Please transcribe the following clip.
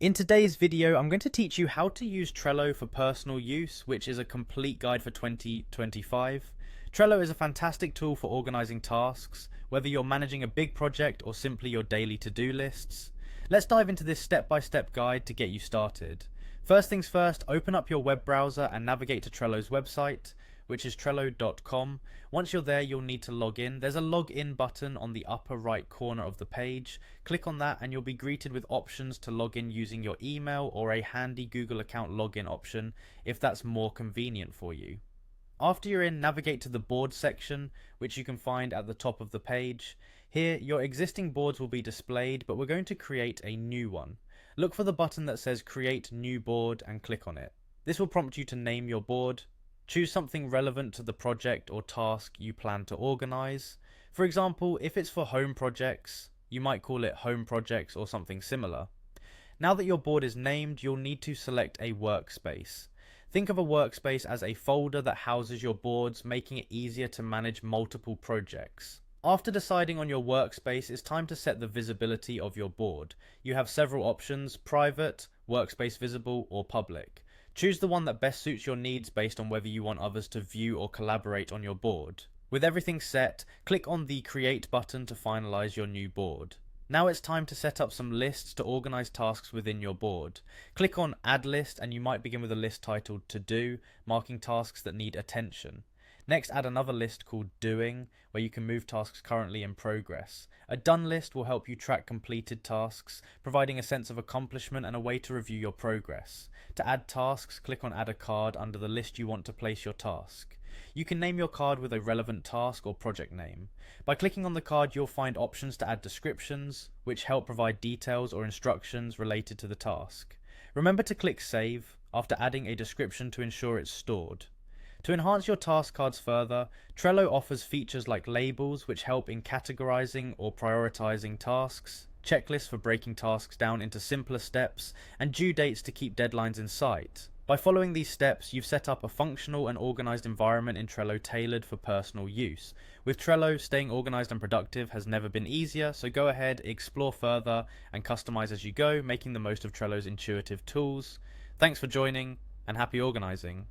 In today's video, I'm going to teach you how to use Trello for personal use, which is a complete guide for 2025. Trello is a fantastic tool for organizing tasks, whether you're managing a big project or simply your daily to-do lists. Let's dive into this step-by-step guide to get you started. First things first, open up your web browser and navigate to Trello's website, which is trello.com. Once you're there, you'll need to log in. There's a login button on the upper right corner of the page. Click on that and you'll be greeted with options to log in using your email or a handy Google account login option if that's more convenient for you. After you're in, navigate to the board section, which you can find at the top of the page. Here, your existing boards will be displayed, but we're going to create a new one. Look for the button that says Create New Board and click on it. This will prompt you to name your board. Choose something relevant to the project or task you plan to organize. For example, if it's for home projects, you might call it Home Projects or something similar. Now that your board is named, you'll need to select a workspace. Think of a workspace as a folder that houses your boards, making it easier to manage multiple projects. After deciding on your workspace, it's time to set the visibility of your board. You have several options: private, workspace visible, or public. Choose the one that best suits your needs based on whether you want others to view or collaborate on your board. With everything set, click on the Create button to finalize your new board. Now it's time to set up some lists to organize tasks within your board. Click on Add List and you might begin with a list titled To Do, marking tasks that need attention. Next, add another list called Doing, where you can move tasks currently in progress. A Done list will help you track completed tasks, providing a sense of accomplishment and a way to review your progress. To add tasks, click on Add a Card under the list you want to place your task. You can name your card with a relevant task or project name. By clicking on the card, you'll find options to add descriptions, which help provide details or instructions related to the task. Remember to click Save after adding a description to ensure it's stored. To enhance your task cards further, Trello offers features like labels, which help in categorizing or prioritizing tasks, checklists for breaking tasks down into simpler steps, and due dates to keep deadlines in sight. By following these steps, you've set up a functional and organized environment in Trello tailored for personal use. With Trello, staying organized and productive has never been easier, so go ahead, explore further, and customize as you go, making the most of Trello's intuitive tools. Thanks for joining, and happy organizing.